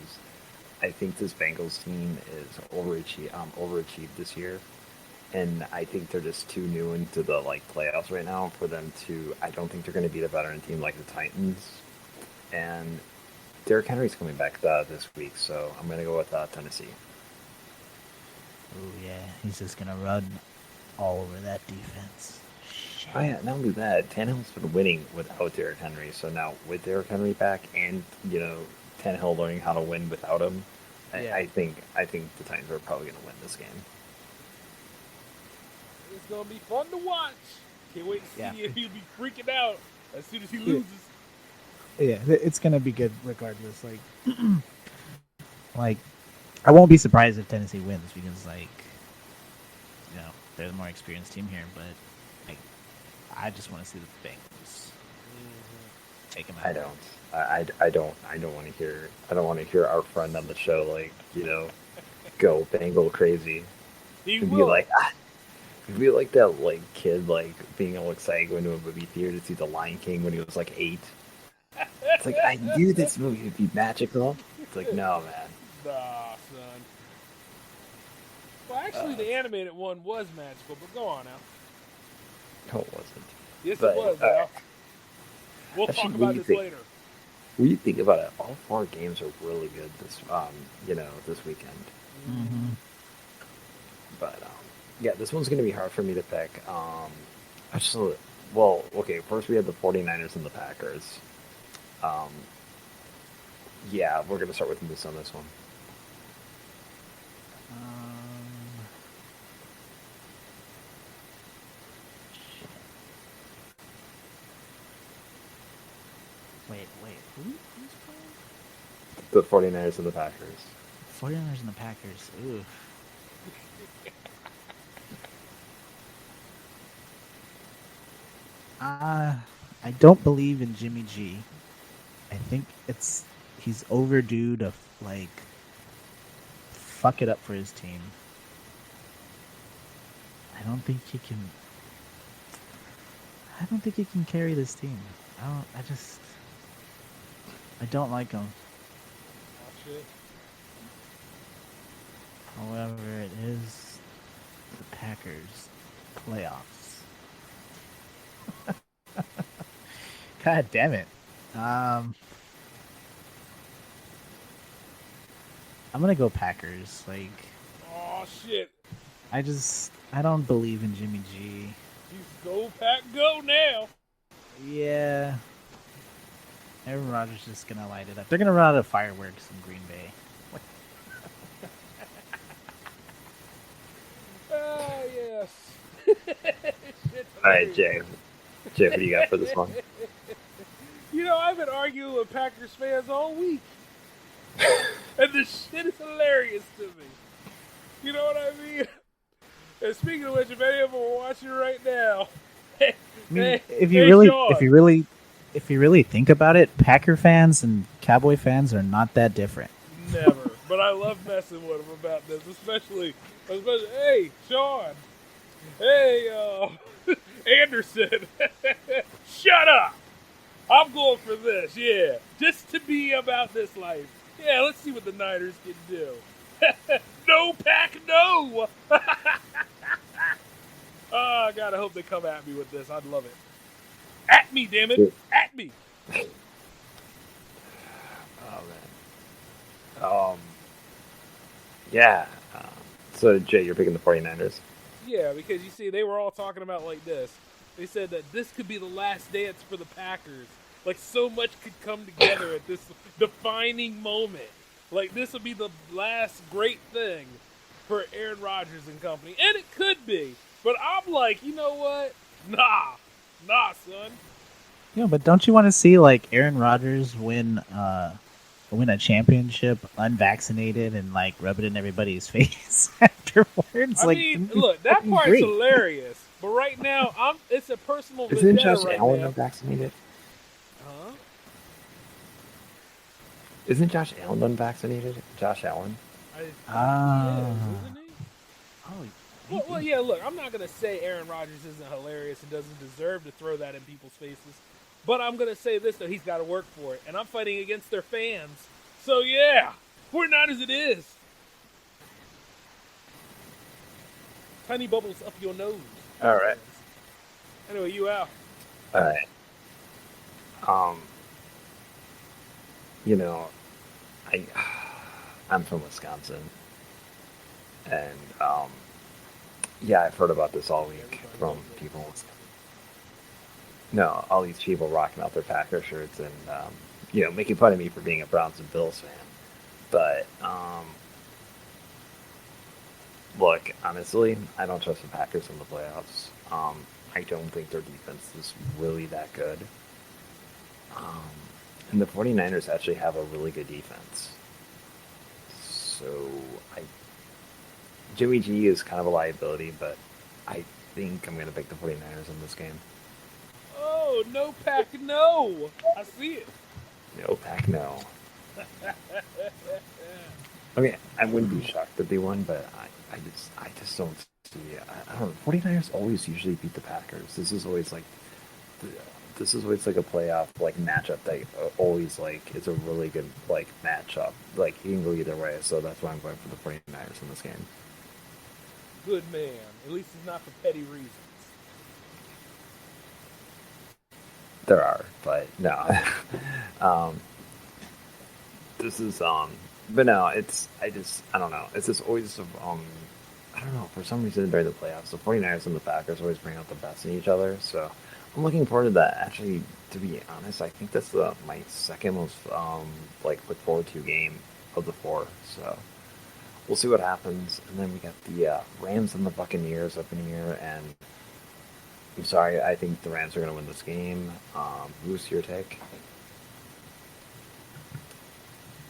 I think this Bengals team is overachieved this year, and I think they're just too new into the playoffs right now for them to. I don't think they're gonna beat a veteran team like the Titans, and Derrick Henry's coming back this week, so I'm gonna go with Tennessee. Oh yeah, he's just gonna run all over that defense. Shit. Oh yeah, not only that, Tannehill's been winning without Derrick Henry, so now with Derrick Henry back, and Tannehill learning how to win without him, Yeah. I think the Titans are probably gonna win this game. It's gonna be fun to watch. Can't wait to see Yeah. if he'll be freaking out as soon as he loses. Yeah, it's gonna be good regardless. Like I won't be surprised if Tennessee wins because they're the more experienced team here. But I just want to see the Bengals take them out. I don't want to hear. I don't want to hear our friend on the show go Bengal crazy. He It'd will. be like that kid being all excited going to a movie theater to see The Lion King when he was 8. It's like I knew this movie would be magical. It's like no man. Nah, son. Well, actually, the animated one was magical, but go on now. No, it wasn't. Yes, But, it was, Al. We'll actually, talk when about you this think- later. When you think about it, all 4 games are really good this weekend. Mm-hmm. But yeah, this one's gonna be hard for me to pick. Actually, well, okay. First, we have the 49ers and the Packers. Yeah, we're gonna start with Moose on this one. Wait, who's playing? The 49ers and the Packers. 49ers and the Packers. Ooh. I don't believe in Jimmy G. I think he's overdue to fuck it up for his team. I don't think he can carry this team. I don't like him. Oh, shit. However, it is the Packers playoffs. God damn it. I'm gonna go Packers. Oh, shit. I don't believe in Jimmy G. He's go, Pack, go now. Yeah. Aaron Rodgers is just gonna light it up. They're gonna run out of fireworks in Green Bay. What? Ah, yes. Shit's All right, hilarious. Jay, what do you got for this one? I've been arguing with Packers fans all week. And this shit is hilarious to me. You know what I mean? And speaking of which, if any of them are watching right now, I mean, hey, if Sean. you really think about it, Packer fans and Cowboy fans are not that different. Never. But I love messing with them about this, especially hey, Sean. Hey, Anderson. Shut up. I'm going for this, yeah. Just to be about this life. Yeah, let's see what the Niners can do. No, Pack, no. Oh, God, I hope they come at me with this. I'd love it. At me, damn it. At me. Oh man. Yeah. So Jay, you're picking the 49ers. Yeah, because you see, they were all talking about this. They said that this could be the last dance for the Packers. So much could come together at this defining moment. This will be the last great thing for Aaron Rodgers and company. And it could be. But I'm you know what? Nah, son. Yeah, but don't you want to see like Aaron Rodgers win a championship unvaccinated and like rub it in everybody's face afterwards? I Like, mean, it'd be look, that fucking part's great. hilarious. But right now, it's a personal Isn't vendetta Josh right Allen now. unvaccinated? Huh? Isn't Josh Allen unvaccinated? Josh Allen? I think he Ah. is, isn't he? Oh, Well, yeah, look, I'm not going to say Aaron Rodgers isn't hilarious and doesn't deserve to throw that in people's faces. But I'm going to say this, though. He's got to work for it. And I'm fighting against their fans. So, yeah, 49ers it is. Tiny bubbles up your nose. All right. Anyway, you out. All right. You know, I'm from Wisconsin, and yeah, I've heard about this all week from people. No, all these people rocking out their Packer shirts and making fun of me for being a Browns and Bills fan. But look, honestly, I don't trust the Packers in the playoffs. I don't think their defense is really that good. And the 49ers actually have a really good defense. So Jimmy G is kind of a liability, but I think I'm going to pick the 49ers in this game. Oh, no pack, no. I see it. No pack, no. I mean, I wouldn't be shocked if they won, but I just don't see it. I don't know. 49ers always usually beat the Packers. This is always like a playoff like matchup that always like is a really good like matchup. Like you can go either way, so that's why I'm going for the 49ers in this game. Good man. At least it's not for petty reasons. There are, but no. This is but no, I don't know. It's just always I don't know, for some reason during the playoffs, the 49ers and the Packers always bring out the best in each other, so I'm looking forward to that. Actually, to be honest, I think that's my second most look forward to game of the four, so we'll see what happens. And then we got the Rams and the Buccaneers up in here, and I'm sorry, I think the Rams are going to win this game. Who's your take?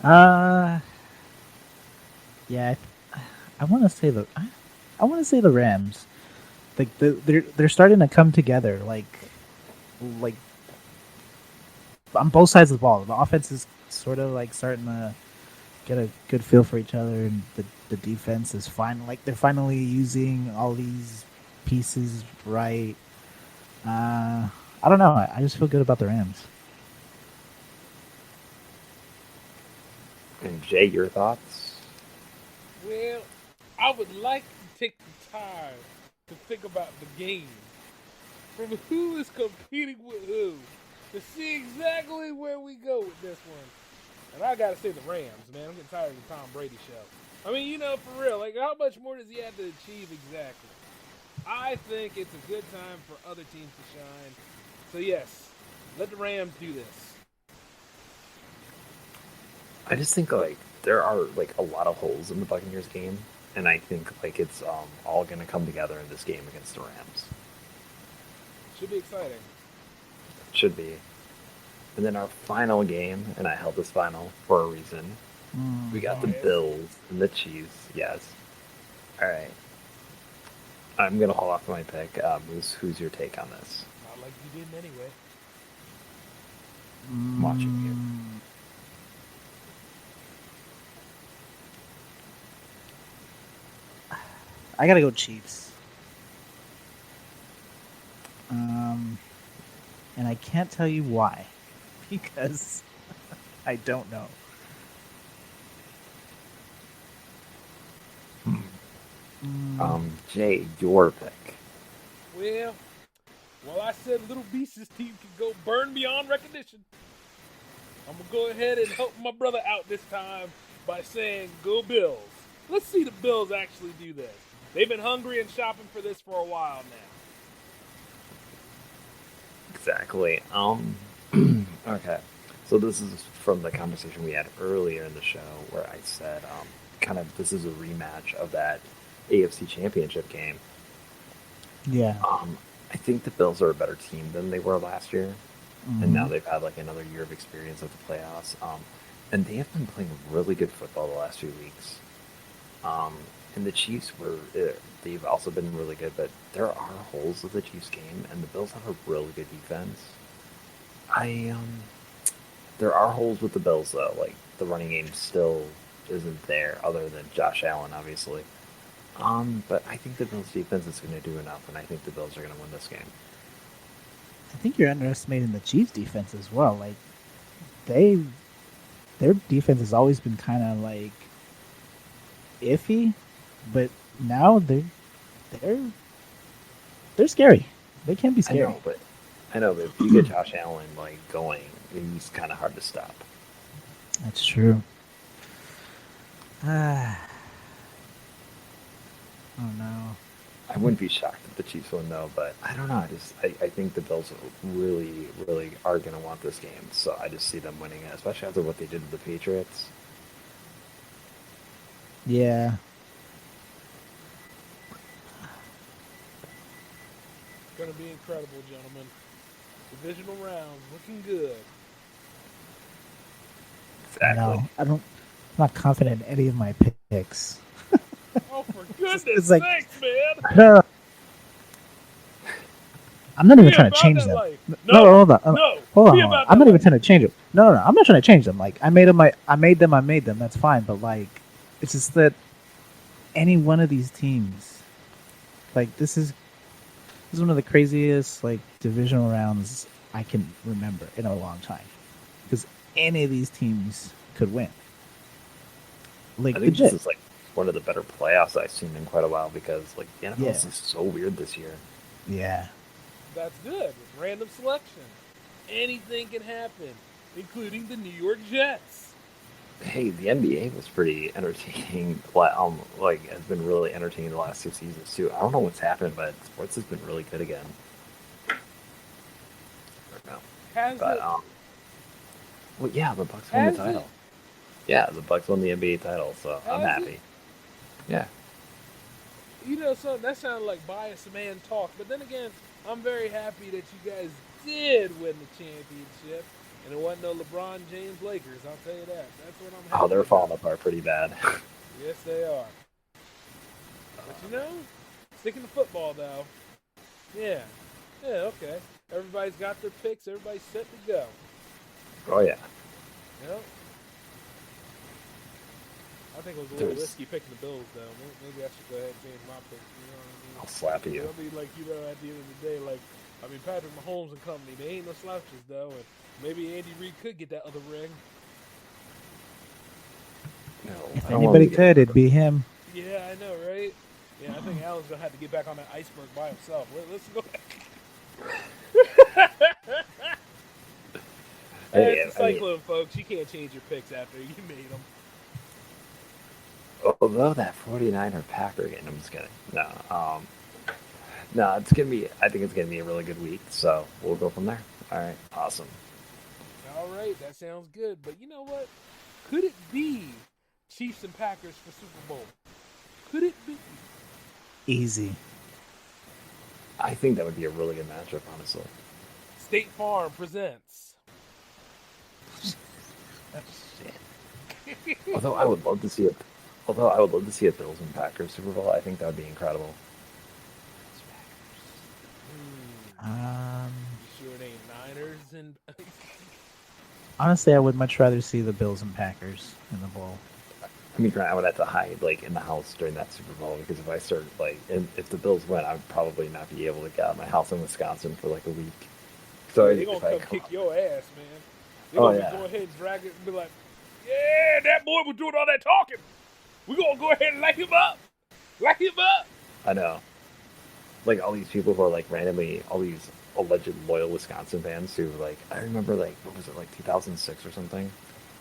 Yeah, I want to say the Rams. Like they're starting to come together. Like on both sides of the ball. The offense is sort of like starting to get a good feel for each other, and the defense is fine. Like they're finally using all these pieces right. I don't know. I just feel good about the Rams. And Jay, your thoughts? Well, I would like to take the time to think about the game. From who is competing with who. To see exactly where we go with this one. And I gotta say the Rams, man. I'm getting tired of the Tom Brady show. I mean, for real, like how much more does he have to achieve exactly? I think it's a good time for other teams to shine. So yes, let the Rams do this. I just think like there are like a lot of holes in the Buccaneers game, and I think like it's all going to come together in this game against the Rams. Should be exciting. Should be. And then our final game, and I held this final for a reason. We got the Bills and the Chiefs. Yes. All right. I'm going to hold off my pick. Moose, who's your take on this? Not like you didn't anyway. I'm watching you. I gotta go Chiefs. And I can't tell you why, because I don't know. Jay, your pick. Well, I said Little Beast's team can go burn beyond recognition. I'm going to go ahead and help my brother out this time by saying go Bills. Let's see the Bills actually do this. They've been hungry and shopping for this for a while now. Exactly. Okay. So this is from the conversation we had earlier in the show where I said kind of this is a rematch of that AFC Championship game. Yeah. I think the Bills are a better team than they were last year, and now Hmm. they've had like another year of experience at the playoffs. And they have been playing really good football the last few weeks. Um, and the Chiefs they've also been really good, but there are holes with the Chiefs game, and the Bills have a really good defense. I There are holes with the Bills though, like the running game still isn't there, other than Josh Allen, obviously. But I think the Bills defense is going to do enough, and I think the Bills are going to win this game. I think you're underestimating the Chiefs' defense as well. Like they, their defense has always been kind of like iffy, but now they're they're scary. They can be I scary. know, but if you get Josh Allen like going, he's kind of hard to stop. That's true. Ah, oh no. I wouldn't be shocked if the Chiefs win though, but I don't know. I think the Bills really, really are going to want this game, so I just see them winning it, especially after what they did to the Patriots. Yeah. It's going to be incredible, gentlemen. Divisional rounds looking good. I Exactly. know. I'm not confident in any of my picks. Oh, for goodness It's like sakes, man! no, I'm not even Be trying to about change that them. life. No, No, hold on. no. Hold Be on. about I'm that not even life. trying to change them. No, I'm not trying to change them. Like I made them. I made them. That's fine. But like, it's just that any one of these teams, like this is one of the craziest like divisional rounds I can remember in a long time. Because any of these teams could win. Like I think this legit. is like one of the better playoffs I've seen in quite a while because like the NFL Yeah. is just so weird this year. Yeah. That's good. It's random selection. Anything can happen, including the New York Jets. Hey, the NBA was pretty entertaining. Like has been really entertaining the last 2 seasons too. I don't know what's happened, but sports has been really good again. Right now. Has But it? well, yeah, the Bucks won the Has it? title. Yeah, the Bucks won the NBA title, so I'm Has it? happy. Yeah, You know, so that sounded like biased man talk, but then again, I'm very happy that you guys did win the championship, and it wasn't no LeBron James Lakers. I'll tell you that. That's what I'm oh, happy they're falling about. apart pretty bad. Yes, they are. But you know, sticking to football though. Yeah, yeah, okay. Everybody's got their picks. Everybody's set to go. Oh yeah, Yep. I think it was a little there's. risky picking the Bills, though. Maybe I should go ahead and change my picks. You know what I mean? I'll slap you. I mean, like, you know, at the end of the day, like, I mean, Patrick Mahomes and company, they ain't no slouches, though. And maybe Andy Reid could get that other ring. No, If I don't want anybody to could, it'd be him. Yeah, I know, right? Yeah, I think Allen's going to have to get back on that iceberg by himself. Let's go. Hey, It's a Cyclone, folks. You can't change your picks after you made them. although that 49er Packer game, I'm just kidding. No, no, it's gonna be. I think it's gonna be a really good week. So we'll go from there. All right, awesome. All right, that sounds good. But you know what? Could it be Chiefs and Packers for Super Bowl? Could it be? Easy. I think that would be a really good matchup, honestly. State Farm presents. Although I would love to see it. Although I would love to see a Bills and Packers Super Bowl. I think that would be incredible. Um, You sure it ain't Niners and Honestly, I would much rather see the Bills and Packers in the bowl. I mean, Grant, I would have to hide like in the house during that Super Bowl because if I start like, and if the Bills win, I would probably not be able to get out of my house in Wisconsin for like a week. So they gonna if I come kick your ass, man. They Oh, gonna yeah. go ahead and drag it and be like, yeah, that boy was doing all that talking. We gonna go ahead and light him up. Light him up. I know, like all these people who are like randomly, all these alleged loyal Wisconsin fans who like, I remember like what was it like 2006 or something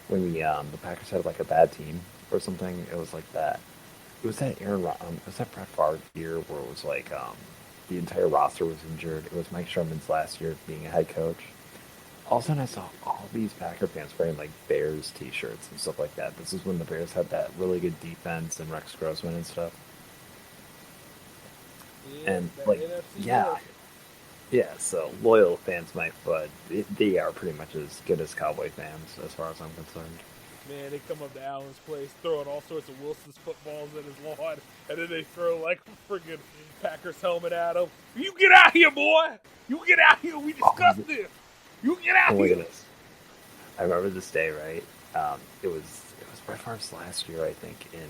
when the Packers had like a bad team or something. It was like that. It was that it was that Brett Favre year where it was like the entire roster was injured. It was Mike Sherman's last year being a head coach. All of a sudden, I saw all these Packer fans wearing like Bears T-shirts and stuff like that. This is when the Bears had that really good defense and Rex Grossman and stuff. Yeah, And that like, NFC yeah, North. Yeah, so loyal fans might, but they are pretty much as good as Cowboy fans, as far as I'm concerned. Man, they come up to Allen's place, throwing all sorts of Wilson's footballs at his lawn, and then they throw like a friggin' Packers helmet at him. You get out here, boy! You get out here! We discussed this! You get out Oh my here! goodness. I remember this day, right? It was Brett Favre's last year, I think, in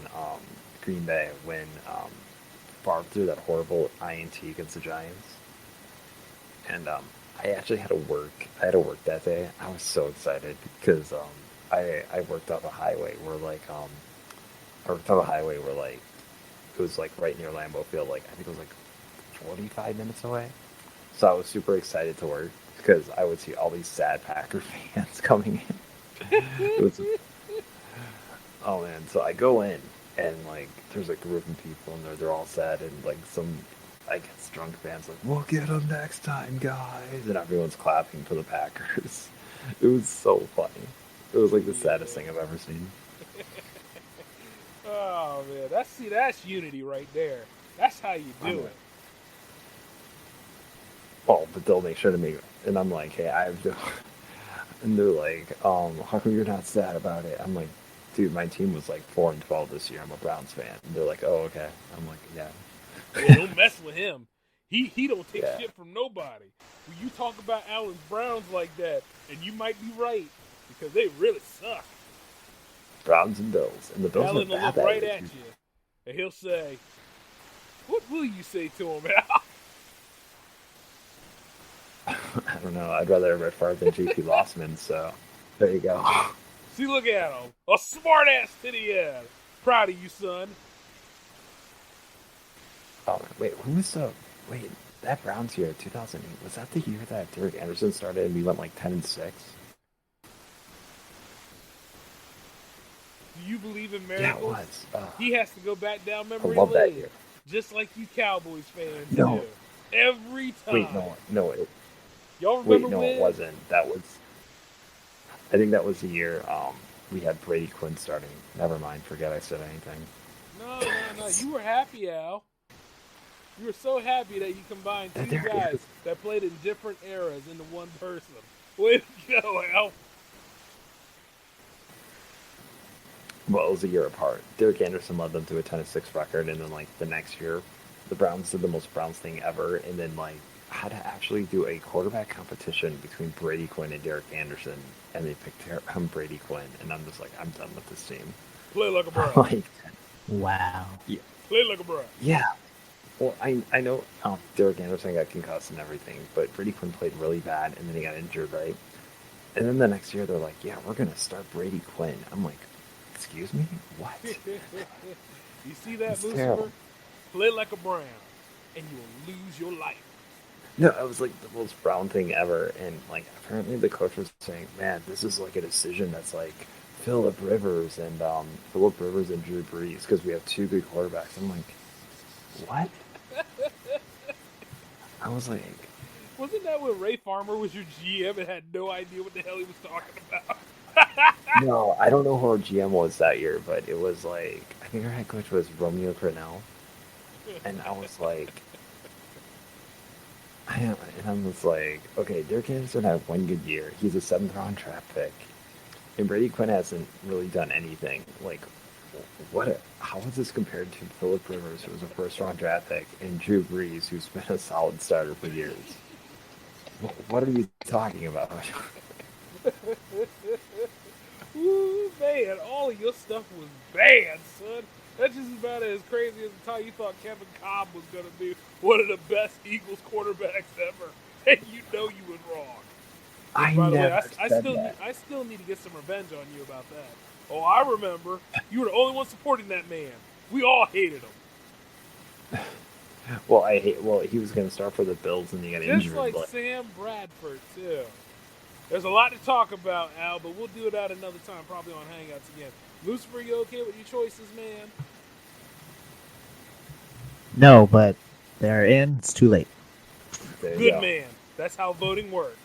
Green Bay when Favre threw that horrible INT against the Giants, and I actually had to work. I had to work that day. I was so excited because I worked off a highway where I worked off a highway where it was like right near Lambeau Field. Like I think it was like 45 minutes away. So I was super excited to work because I would see all these sad Packer fans coming in. It was, oh man, so I go in and like there's a group of people and they're all sad and like some I guess drunk fans like we'll get them next time, guys, and everyone's clapping for the Packers. It was so funny. It was like the saddest thing I've ever seen. Oh man, that's unity right there. That's how you do it. Oh, but they'll make sure to make, and I'm like, hey, I have to, and they're like, how come you're not sad about it? I'm like, dude, my team was like 4-12 this year. I'm a Browns fan. And they're like, oh, okay. I'm like, yeah. Yeah, don't mess with him. He don't take Yeah. shit from nobody. When you talk about Allen's Browns like that, and you might be right because they really suck. Browns and Bills, and the Bills Allen are will bad look right that at year. you, and he'll say, "What will you say to him, Al?" I don't know. I'd rather have Brett Favre than JP Lossman. So there you go. See, look at him, a smart ass to the end. Proud of you, son. Oh, wait, who was the? Wait, that Browns year, 2008. Was that the year that Derek Anderson started and we went like 10-6? Do you believe in Yeah, it miracles? was. He has to go back down I memory love that lane, year. just like you Cowboys fans No. do. Every time. Wait, no, Y'all remember wait, no, when? it wasn't. That was. I think that was the year we had Brady Quinn starting. Never mind. Forget I said anything. No. You were happy, Al. You were so happy that you combined two There guys is. that played in different eras into one person. Way to go, Al. Well, it was a year apart. Derek Anderson led them to a 10-6 record, and then like the next year, the Browns did the most Browns thing ever, and then like had to actually do a quarterback competition between Brady Quinn and Derek Anderson, and they picked Brady Quinn, and I'm just like, I'm done with this team. Play like a bro. Like, Wow. yeah, Play like a bro. yeah. Well, I know Derek Anderson got concussed and everything, but Brady Quinn played really bad, and then he got injured, right? And then the next year, they're like, yeah, we're gonna start Brady Quinn. I'm like, excuse me, what? You see that, It's Moosifer? terrible. Play like a Brown, and you will lose your life. No, it was like the most Brown thing ever, and like apparently the coach was saying, "Man, this is like a decision that's like Philip Rivers and Drew Brees because we have two good quarterbacks." I'm like, what? I was like, Wasn't that when Ray Farmer was your GM and had no idea what the hell he was talking about? no, I don't know who our GM was that year, but it was like I think our head coach was Romeo Crennel, and I was like. And I'm just like, okay, Derek Anderson had one good year. He's a 7th-round draft pick. And Brady Quinn hasn't really done anything. Like, how is this compared to Philip Rivers, who was a 1st-round draft pick, and Drew Brees, who's been a solid starter for years? What are you talking about? Ooh, man, all of your stuff was bad, son. That's just about as crazy as the time you thought Kevin Cobb was going to be one of the best Eagles quarterbacks ever. And you know you was wrong. I By the way, never said that. I still need to get some revenge on you about that. Oh, I remember. You were the only one supporting that man. We all hated him. Well, he was going to start for the Bills, and he got Just injured. like But Sam Bradford, too. There's a lot to talk about, Al, but we'll do it at another time, probably on Hangouts again. Moosifer, you okay with your choices, man? No, but they're in. It's too late. there you Good go. man. That's how voting works.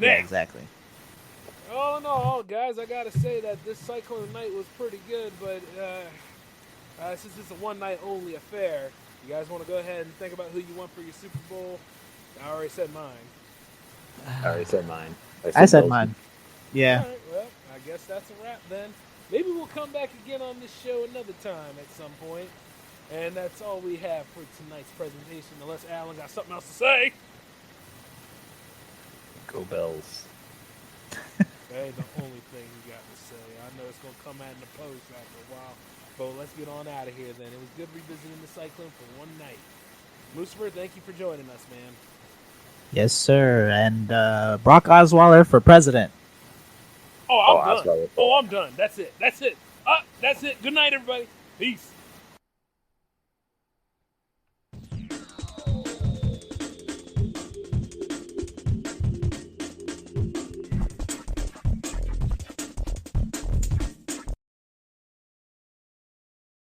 Yeah, Now, exactly. all in all, guys, I gotta say that this Cyclone night was pretty good, but since it's a one-night only affair, you guys want to go ahead and think about who you want for your Super Bowl? I already said mine. I already said mine. I said Bills. mine. Yeah. All right, well, I guess that's a wrap then. Maybe we'll come back again on this show another time at some point. And that's all we have for tonight's presentation, unless Alan got something else to say. Go Bills. That ain't the only thing you got to say. I know it's going to come out in the post after a while. But let's get on out of here then. It was good revisiting the Cyclone for one night. Moosifer, thank you for joining us, man. Yes, sir. And Brock Osweiler for president. I'm done. Osweiler. I'm done. That's it. That's it. That's it. Good night, everybody. Peace.